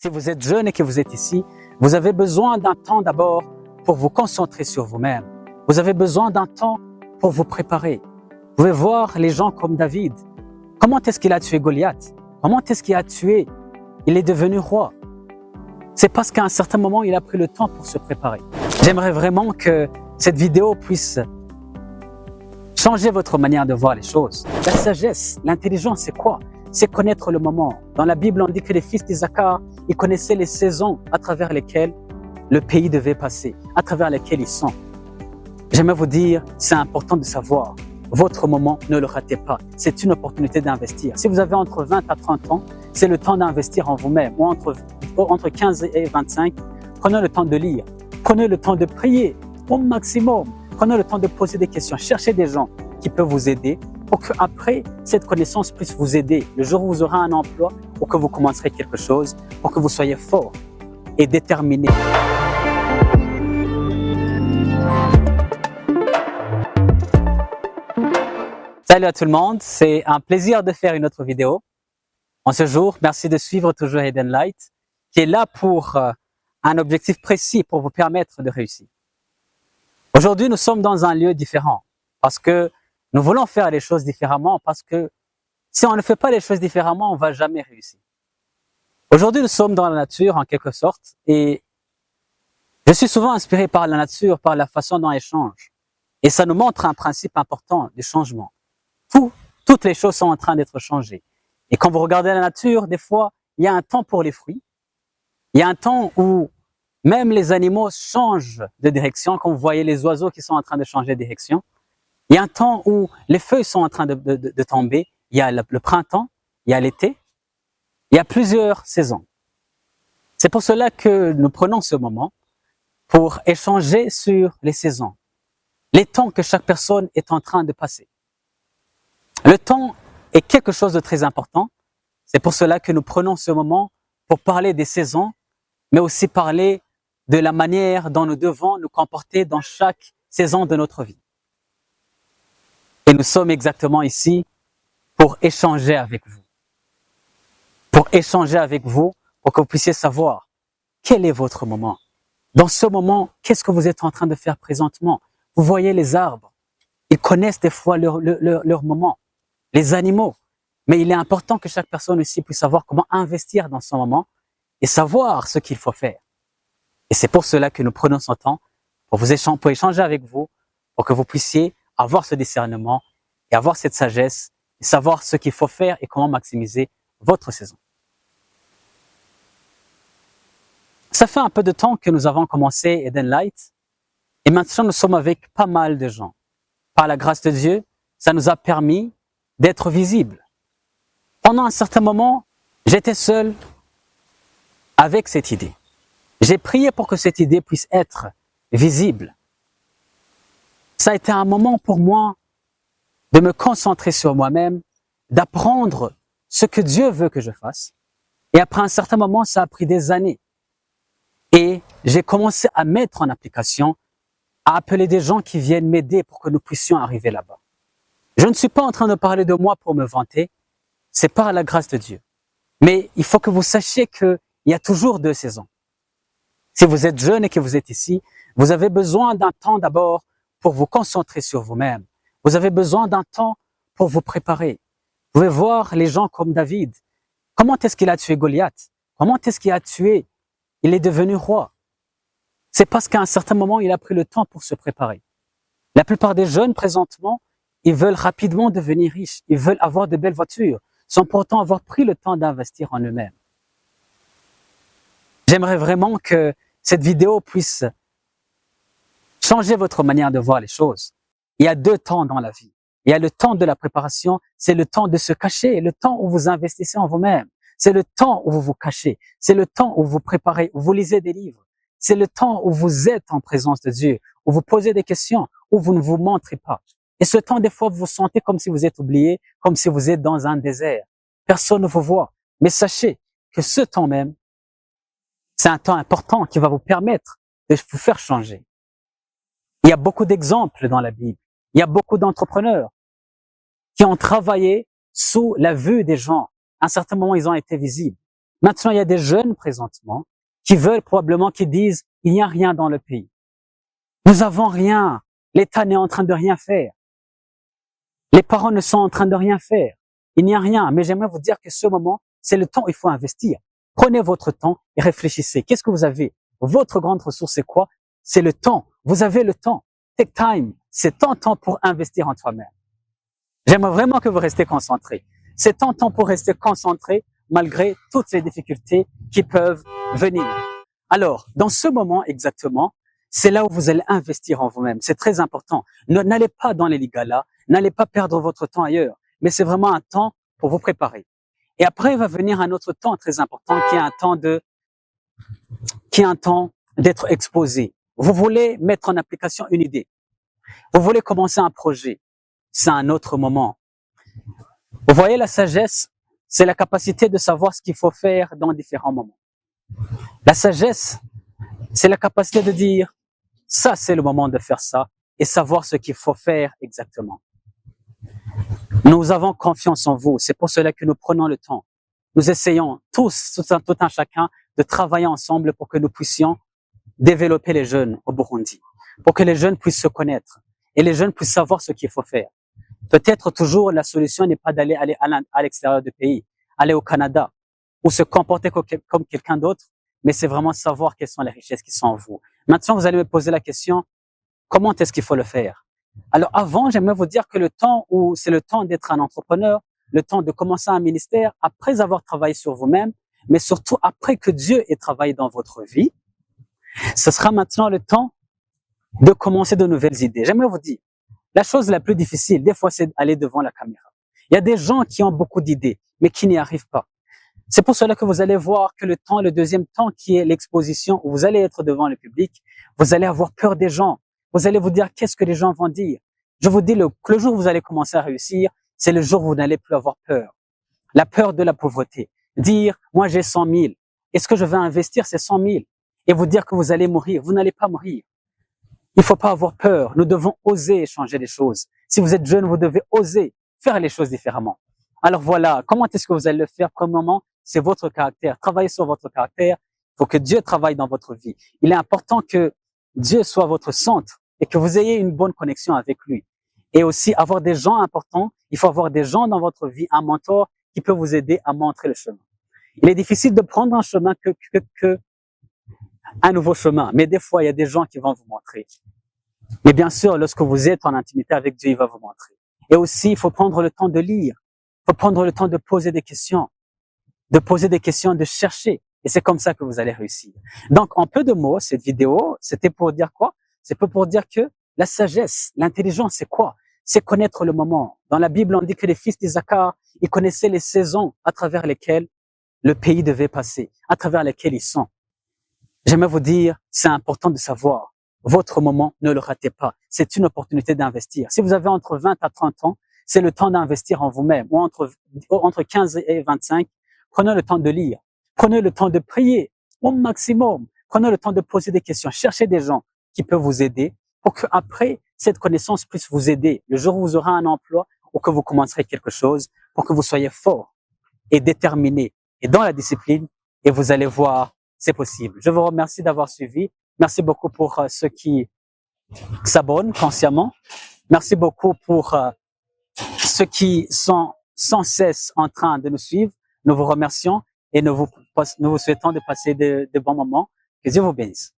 Si vous êtes jeune et que vous êtes ici, vous avez besoin d'un temps d'abord pour vous concentrer sur vous-même. Vous avez besoin d'un temps pour vous préparer. Vous pouvez voir les gens comme David. Comment est-ce qu'il a tué Goliath? Comment est-ce qu'il a tué? Il est devenu roi. C'est parce qu'à un certain moment, il a pris le temps pour se préparer. J'aimerais vraiment que cette vidéo puisse changer votre manière de voir les choses. La sagesse, l'intelligence, c'est quoi? C'est connaître le moment. Dans la Bible, on dit que les fils d'Isaacar, ils connaissaient les saisons à travers lesquelles le pays devait passer, à travers lesquelles ils sont. J'aimerais vous dire, c'est important de savoir. Votre moment, ne le ratez pas. C'est une opportunité d'investir. Si vous avez entre 20 à 30 ans, c'est le temps d'investir en vous-même. Ou entre 15 et 25, prenez le temps de lire. Prenez le temps de prier au maximum. Prenez le temps de poser des questions. Cherchez des gens qui peuvent vous aider pour qu'après, cette connaissance puisse vous aider. Le jour où vous aurez un emploi ou que vous commencerez quelque chose, pour que vous soyez fort et déterminé. Salut à tout le monde, c'est un plaisir de faire une autre vidéo. En ce jour, merci de suivre toujours Hidden Light, qui est là pour un objectif précis pour vous permettre de réussir. Aujourd'hui, nous sommes dans un lieu différent parce que nous voulons faire les choses différemment, parce que si on ne fait pas les choses différemment, on ne va jamais réussir. Aujourd'hui, nous sommes dans la nature en quelque sorte et je suis souvent inspiré par la nature, par la façon dont elle change. Et ça nous montre un principe important du changement. Toutes les choses sont en train d'être changées. Et quand vous regardez la nature, des fois, il y a un temps pour les fruits. Il y a un temps où même les animaux changent de direction. Quand vous voyez les oiseaux qui sont en train de changer de direction. Il y a un temps où les feuilles sont en train de tomber. Il y a le printemps, il y a l'été. Il y a plusieurs saisons. C'est pour cela que nous prenons ce moment pour échanger sur les saisons. Les temps que chaque personne est en train de passer. Le temps est quelque chose de très important. C'est pour cela que nous prenons ce moment pour parler des saisons, mais aussi parler de la manière dont nous devons nous comporter dans chaque saison de notre vie. Et nous sommes exactement ici pour échanger avec vous. Pour échanger avec vous, pour que vous puissiez savoir quel est votre moment. Dans ce moment, qu'est-ce que vous êtes en train de faire présentement? Vous voyez les arbres, ils connaissent des fois leur moment. Les animaux. Mais il est important que chaque personne ici puisse savoir comment investir dans son moment et savoir ce qu'il faut faire. Et c'est pour cela que nous prenons ce temps pour échanger avec vous, pour que vous puissiez avoir ce discernement et avoir cette sagesse et savoir ce qu'il faut faire et comment maximiser votre saison. Ça fait un peu de temps que nous avons commencé Hidden Light et maintenant nous sommes avec pas mal de gens. Par la grâce de Dieu, ça nous a permis d'être visibles. Pendant un certain moment, j'étais seul avec cette idée. J'ai prié pour que cette idée puisse être visible. Ça a été un moment pour moi de me concentrer sur moi-même, d'apprendre ce que Dieu veut que je fasse. Et après un certain moment, ça a pris des années. Et j'ai commencé à mettre en application, à appeler des gens qui viennent m'aider pour que nous puissions arriver là-bas. Je ne suis pas en train de parler de moi pour me vanter, c'est par la grâce de Dieu. Mais il faut que vous sachiez qu'il y a toujours deux saisons. Si vous êtes jeune et que vous êtes ici, vous avez besoin d'un temps d'abord pour vous concentrer sur vous-même. Vous avez besoin d'un temps pour vous préparer. Vous pouvez voir les gens comme David. Comment est-ce qu'il a tué Goliath? Comment est-ce qu'il a tué? Il est devenu roi. C'est parce qu'à un certain moment, il a pris le temps pour se préparer. La plupart des jeunes présentement, ils veulent rapidement devenir riches, ils veulent avoir de belles voitures, sans pourtant avoir pris le temps d'investir en eux-mêmes. J'aimerais vraiment que cette vidéo puisse changer votre manière de voir les choses. Il y a deux temps dans la vie. Il y a le temps de la préparation, c'est le temps de se cacher, le temps où vous investissez en vous-même. C'est le temps où vous vous cachez, c'est le temps où vous préparez, où vous lisez des livres. C'est le temps où vous êtes en présence de Dieu, où vous posez des questions, où vous ne vous montrez pas. Et ce temps, des fois, vous vous sentez comme si vous êtes oublié, comme si vous êtes dans un désert. Personne ne vous voit. Mais sachez que ce temps même, c'est un temps important qui va vous permettre de vous faire changer. Il y a beaucoup d'exemples dans la Bible. Il y a beaucoup d'entrepreneurs qui ont travaillé sous la vue des gens. À un certain moment, ils ont été visibles. Maintenant, il y a des jeunes présentement qui veulent probablement, qui disent, il n'y a rien dans le pays. Nous avons rien. L'État n'est en train de rien faire. Les parents ne sont en train de rien faire. Il n'y a rien. Mais j'aimerais vous dire que ce moment, c'est le temps où il faut investir. Prenez votre temps et réfléchissez. Qu'est-ce que vous avez? Votre grande ressource, c'est quoi? C'est le temps. Vous avez le temps. Take time. C'est ton temps pour investir en toi-même. J'aimerais vraiment que vous restez concentrés. C'est ton temps pour rester concentré malgré toutes les difficultés qui peuvent venir. Alors, dans ce moment exactement, c'est là où vous allez investir en vous-même. C'est très important. N'allez pas dans les galas, n'allez pas perdre votre temps ailleurs, mais c'est vraiment un temps pour vous préparer. Et après, il va venir un autre temps très important qui est un temps d'être exposé. Vous voulez mettre en application une idée. Vous voulez commencer un projet. C'est un autre moment. Vous voyez, la sagesse, c'est la capacité de savoir ce qu'il faut faire dans différents moments. La sagesse, c'est la capacité de dire, ça c'est le moment de faire ça, et savoir ce qu'il faut faire exactement. Nous avons confiance en vous, c'est pour cela que nous prenons le temps. Nous essayons tous, tout un chacun, de travailler ensemble pour que nous puissions développer les jeunes au Burundi, pour que les jeunes puissent se connaître, et les jeunes puissent savoir ce qu'il faut faire. Peut-être toujours la solution n'est pas d'aller à l'extérieur du pays, aller au Canada, ou se comporter comme quelqu'un d'autre, mais c'est vraiment savoir quelles sont les richesses qui sont en vous. Maintenant, vous allez me poser la question, comment est-ce qu'il faut le faire? Alors avant, j'aimerais vous dire que le temps où c'est le temps d'être un entrepreneur, le temps de commencer un ministère, après avoir travaillé sur vous-même, mais surtout après que Dieu ait travaillé dans votre vie, ce sera maintenant le temps de commencer de nouvelles idées. J'aimerais vous dire, la chose la plus difficile, des fois, c'est d'aller devant la caméra. Il y a des gens qui ont beaucoup d'idées, mais qui n'y arrivent pas. C'est pour cela que vous allez voir que le deuxième temps qui est l'exposition, où vous allez être devant le public, vous allez avoir peur des gens. Vous allez vous dire, qu'est-ce que les gens vont dire? Je vous dis, que le jour où vous allez commencer à réussir, c'est le jour où vous n'allez plus avoir peur. La peur de la pauvreté. Dire, moi j'ai 100 000. Est-ce que je vais investir ces 100 000? Et vous dire que vous allez mourir. Vous n'allez pas mourir. Il faut pas avoir peur. Nous devons oser changer les choses. Si vous êtes jeune, vous devez oser faire les choses différemment. Alors voilà, comment est-ce que vous allez le faire? Premièrement, c'est votre caractère. Travaillez sur votre caractère. Il faut que Dieu travaille dans votre vie. Il est important que Dieu soit votre centre et que vous ayez une bonne connexion avec lui. Et aussi avoir des gens importants. Il faut avoir des gens dans votre vie, un mentor qui peut vous aider à montrer le chemin. Il est difficile de prendre un chemin un nouveau chemin. Mais des fois, il y a des gens qui vont vous montrer. Mais bien sûr, lorsque vous êtes en intimité avec Dieu, il va vous montrer. Et aussi, il faut prendre le temps de lire. Il faut prendre le temps de poser des questions. De chercher. Et c'est comme ça que vous allez réussir. Donc, en peu de mots, cette vidéo, c'était pour dire quoi? C'est pour dire que la sagesse, l'intelligence, c'est quoi? C'est connaître le moment. Dans la Bible, on dit que les fils d'Isaacar, ils connaissaient les saisons à travers lesquelles le pays devait passer, à travers lesquelles ils sont. J'aimerais vous dire, c'est important de savoir. Votre moment, ne le ratez pas. C'est une opportunité d'investir. Si vous avez entre 20 à 30 ans, c'est le temps d'investir en vous-même. Ou entre 15 et 25, prenez le temps de lire. Prenez le temps de prier au maximum. Prenez le temps de poser des questions. Cherchez des gens qui peuvent vous aider pour que après cette connaissance puisse vous aider. Le jour où vous aurez un emploi ou que vous commencerez quelque chose, pour que vous soyez fort et déterminé et dans la discipline, et vous allez voir, c'est possible. Je vous remercie d'avoir suivi. Merci beaucoup pour ceux qui s'abonnent consciemment. Merci beaucoup pour ceux qui sont sans cesse en train de nous suivre. Nous vous remercions et nous vous souhaitons de passer de bons moments. Que Dieu vous bénisse.